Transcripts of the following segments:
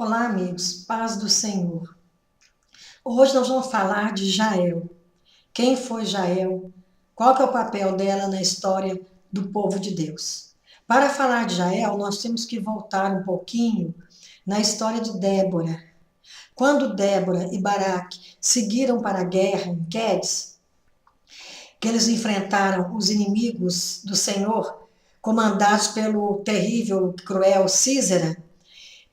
Olá, amigos, paz do Senhor. Hoje nós vamos falar de Jael. Quem foi Jael? Qual que é o papel dela na história do povo de Deus? Para falar de Jael, nós temos que voltar um pouquinho na história de Débora. Quando Débora e Baraque seguiram para a guerra em Quedes, que eles enfrentaram os inimigos do Senhor, comandados pelo terrível, cruel Císera,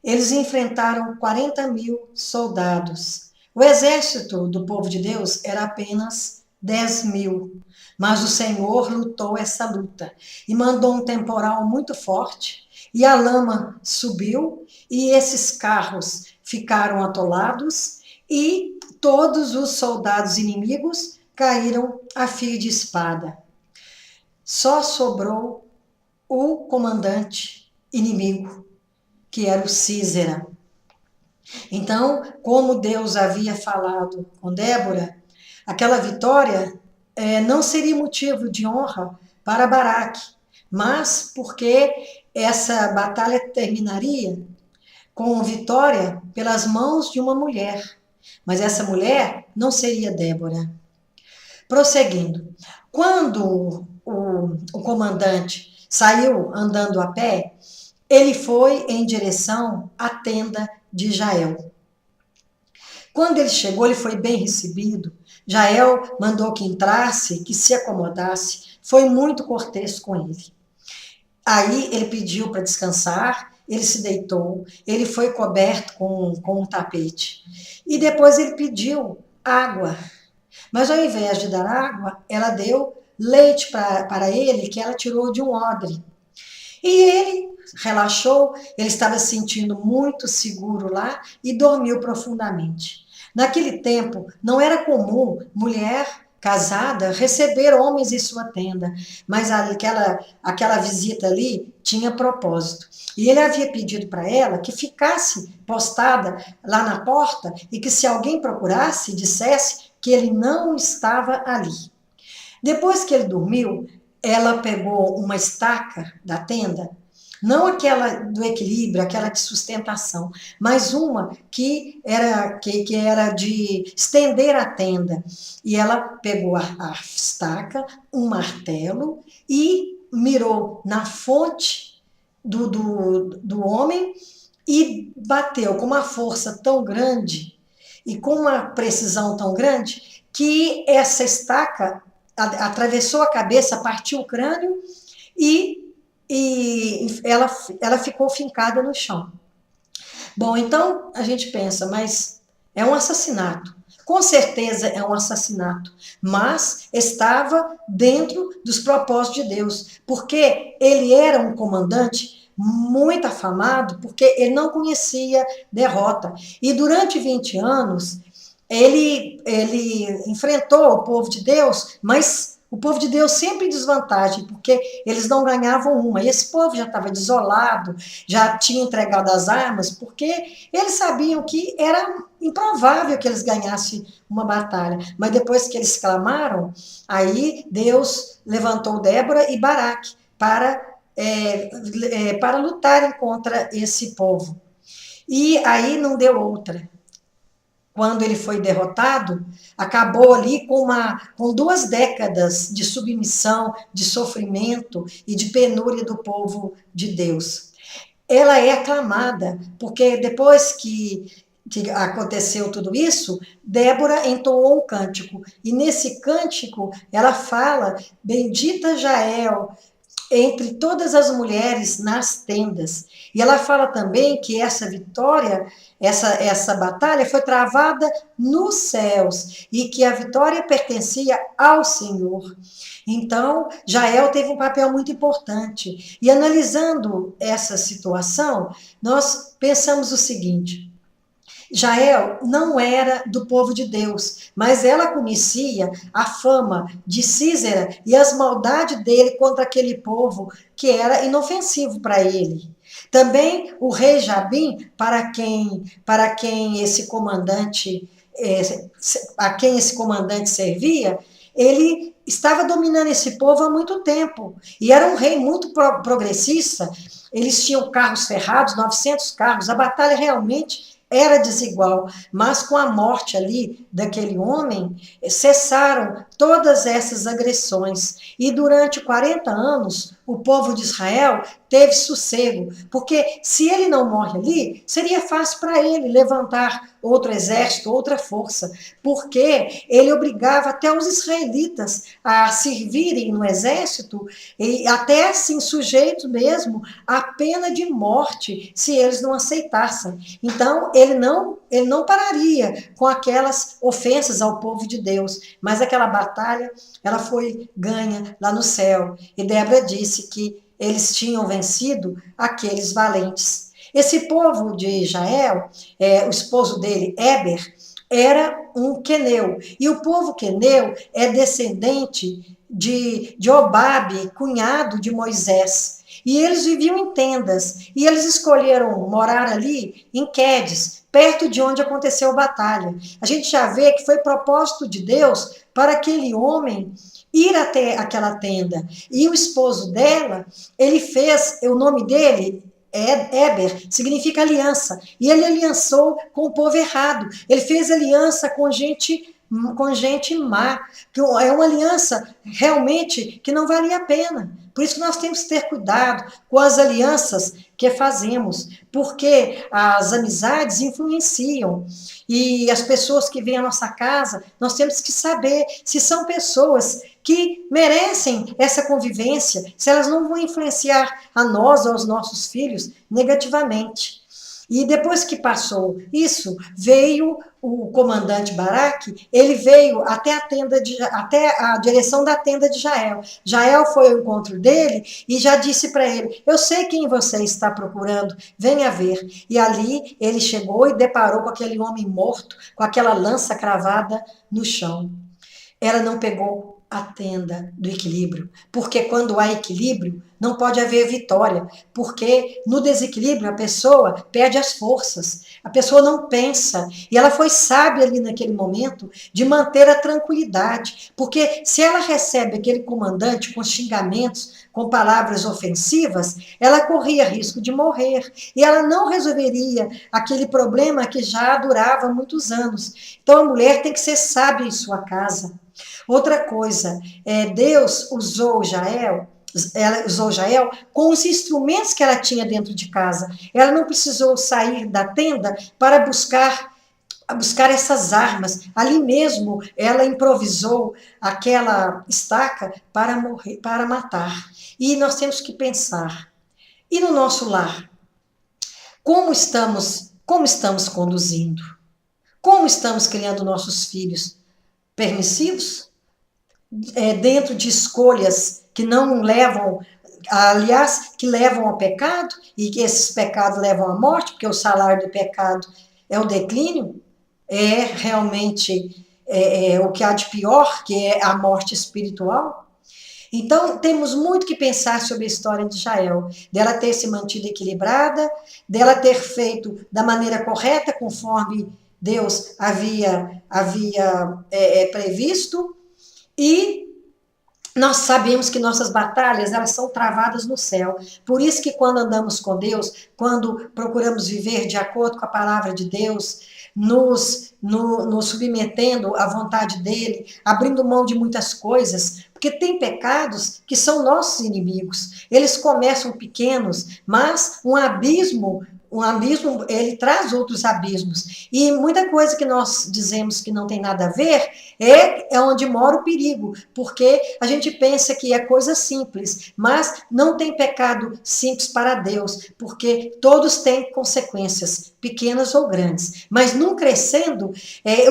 eles enfrentaram 40 mil soldados. O exército do povo de Deus era apenas 10 mil. Mas o Senhor lutou essa luta e mandou um temporal muito forte, e a lama subiu, e esses carros ficaram atolados, e todos os soldados inimigos caíram a fio de espada. Só sobrou o comandante inimigo, que era o Císera. Então, como Deus havia falado com Débora, aquela vitória não seria motivo de honra para Baraque, mas porque essa batalha terminaria com vitória pelas mãos de uma mulher. Mas essa mulher não seria Débora. Prosseguindo, quando o comandante saiu andando a pé, ele foi em direção à tenda de Jael. Quando ele chegou, ele foi bem recebido. Jael mandou que entrasse, que se acomodasse, foi muito cortês com ele. Aí ele pediu para descansar, ele se deitou, ele foi coberto com um tapete. E depois ele pediu água. Mas ao invés de dar água, ela deu leite para ele, que ela tirou de um odre. E ele relaxou, ele estava se sentindo muito seguro lá e dormiu profundamente. Naquele tempo, não era comum mulher casada receber homens em sua tenda, mas aquela visita ali tinha propósito. E ele havia pedido para ela que ficasse postada lá na porta e que se alguém procurasse, dissesse que ele não estava ali. Depois que ele dormiu, ela pegou uma estaca da tenda, não aquela do equilíbrio, aquela de sustentação, mas uma que era de estender a tenda. E ela pegou a estaca, um martelo e mirou na fonte do homem e bateu com uma força tão grande e com uma precisão tão grande que essa estaca atravessou a cabeça, partiu o crânio e ela ficou fincada no chão. Bom, então a gente pensa, mas é um assassinato. Com certeza é um assassinato, mas estava dentro dos propósitos de Deus, porque ele era um comandante muito afamado, porque ele não conhecia derrota. E durante 20 anos, ele enfrentou o povo de Deus, mas o povo de Deus sempre em desvantagem, porque eles não ganhavam uma. E esse povo já estava desolado, já tinha entregado as armas, porque eles sabiam que era improvável que eles ganhassem uma batalha. Mas depois que eles clamaram, aí Deus levantou Débora e Baraque para lutarem contra esse povo. E aí não deu outra. Quando ele foi derrotado, acabou ali com 2 décadas de submissão, de sofrimento e de penúria do povo de Deus. Ela é aclamada, porque depois que aconteceu tudo isso, Débora entoou um cântico, e nesse cântico ela fala: Bendita Jael entre todas as mulheres nas tendas. E ela fala também que essa vitória, essa batalha foi travada nos céus e que a vitória pertencia ao Senhor. Então, Jael teve um papel muito importante. E analisando essa situação, nós pensamos o seguinte: Jael não era do povo de Deus, mas ela conhecia a fama de Císera e as maldades dele contra aquele povo que era inofensivo para ele. Também o rei Jabim, para quem esse comandante servia, ele estava dominando esse povo há muito tempo. E era um rei muito progressista. Eles tinham carros ferrados, 900 carros. A batalha realmente era desigual, mas com a morte ali daquele homem, cessaram todas essas agressões. E durante 40 anos, o povo de Israel teve sossego, porque se ele não morre ali, seria fácil para ele levantar outro exército, outra força, porque ele obrigava até os israelitas a servirem no exército e até assim sujeitos mesmo à pena de morte se eles não aceitassem. Então ele não pararia com aquelas ofensas ao povo de Deus, mas aquela batalha ela foi ganha lá no céu. E Débora disse que eles tinham vencido aqueles valentes. Esse povo de Israel, o esposo dele, Éber, era um queneu. E o povo queneu é descendente de Obabe, cunhado de Moisés. E eles viviam em tendas. E eles escolheram morar ali em Quedes, perto de onde aconteceu a batalha. A gente já vê que foi propósito de Deus para aquele homem ir até aquela tenda. E o esposo dela, ele fez, o nome dele, Éber, significa aliança. E ele aliançou com o povo errado. Ele fez aliança com gente má. É uma aliança realmente que não valia a pena. Por isso que nós temos que ter cuidado com as alianças que fazemos, porque as amizades influenciam. E as pessoas que vêm à nossa casa, nós temos que saber se são pessoas que merecem essa convivência, se elas não vão influenciar a nós ou aos nossos filhos negativamente. E depois que passou isso, veio o comandante Baraque, ele veio até a direção da tenda de Jael. Jael foi ao encontro dele e já disse para ele: eu sei quem você está procurando, venha ver. E ali ele chegou e deparou com aquele homem morto, com aquela lança cravada no chão. Ela não pegou a tenda do equilíbrio, porque quando há equilíbrio, não pode haver vitória, porque no desequilíbrio a pessoa perde as forças, a pessoa não pensa, e ela foi sábia ali naquele momento de manter a tranquilidade, porque se ela recebe aquele comandante com xingamentos, com palavras ofensivas, ela corria risco de morrer, e ela não resolveria aquele problema que já durava muitos anos. Então a mulher tem que ser sábia em sua casa. Outra coisa, Deus usou Jael, ela usou Jael com os instrumentos que ela tinha dentro de casa. Ela não precisou sair da tenda para buscar essas armas. Ali mesmo ela improvisou aquela estaca para morrer, para matar. E nós temos que pensar. E no nosso lar, como estamos conduzindo? Como estamos criando nossos filhos? Permissivos? Dentro de escolhas que não levam, aliás, que levam ao pecado, e que esses pecados levam à morte, porque o salário do pecado é o declínio, é realmente o que há de pior, que é a morte espiritual. Então, temos muito que pensar sobre a história de Jael, dela ter se mantido equilibrada, dela ter feito da maneira correta, conforme Deus havia previsto, e nós sabemos que nossas batalhas, elas são travadas no céu. Por isso que quando andamos com Deus, quando procuramos viver de acordo com a palavra de Deus, nos submetendo à vontade dele, abrindo mão de muitas coisas, porque tem pecados que são nossos inimigos. Eles começam pequenos, mas um abismo, ele traz outros abismos. E muita coisa que nós dizemos que não tem nada a ver é onde mora o perigo, porque a gente pensa que é coisa simples, mas não tem pecado simples para Deus, porque todos têm consequências, pequenas ou grandes. Mas num crescendo,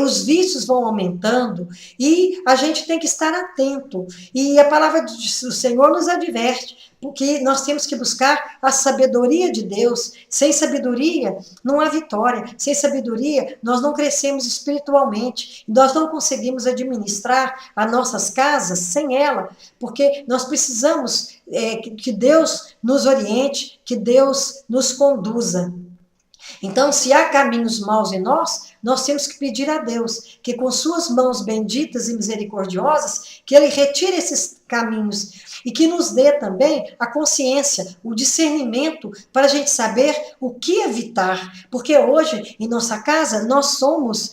os vícios vão aumentando e a gente tem que estar atento. E a palavra do Senhor nos adverte, porque nós temos que buscar a sabedoria de Deus. Sem sabedoria, não há vitória. Sem sabedoria, nós não crescemos espiritualmente. Nós não conseguimos administrar as nossas casas sem ela, porque nós precisamos que Deus nos oriente, que Deus nos conduza. Então, se há caminhos maus em nós, nós temos que pedir a Deus que com suas mãos benditas e misericordiosas, que Ele retire esses caminhos e que nos dê também a consciência, o discernimento para a gente saber o que evitar. Porque hoje, em nossa casa, nós somos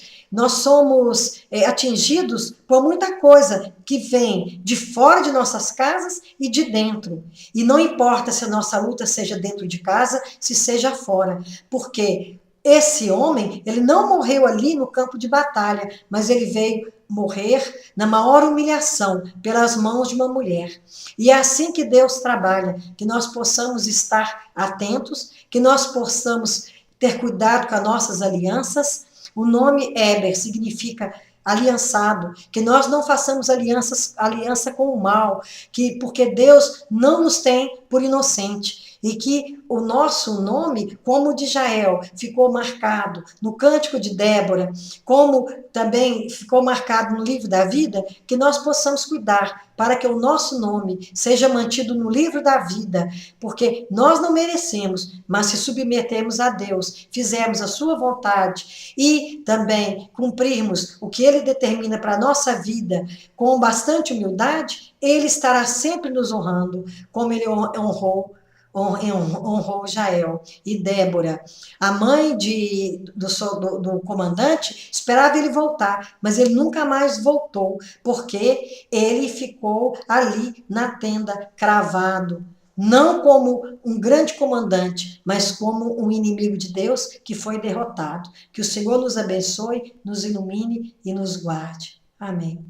atingidos por muita coisa que vem de fora de nossas casas e de dentro. E não importa se a nossa luta seja dentro de casa, se seja fora. Porque esse homem, ele não morreu ali no campo de batalha, mas ele veio morrer na maior humilhação pelas mãos de uma mulher. E é assim que Deus trabalha, que nós possamos estar atentos, que nós possamos ter cuidado com as nossas alianças. O nome Eber significa aliançado, que nós não façamos aliança com o mal, porque Deus não nos tem por inocente. E que o nosso nome, como o de Jael, ficou marcado no Cântico de Débora, como também ficou marcado no livro da vida, que nós possamos cuidar para que o nosso nome seja mantido no livro da vida, porque nós não merecemos, mas se submetemos a Deus, fizermos a sua vontade e também cumprirmos o que Ele determina para a nossa vida com bastante humildade, Ele estará sempre nos honrando, como Ele honrou Jael e Débora. A mãe do comandante esperava ele voltar, mas ele nunca mais voltou, porque ele ficou ali na tenda, cravado, não como um grande comandante, mas como um inimigo de Deus que foi derrotado. Que o Senhor nos abençoe, nos ilumine e nos guarde. Amém.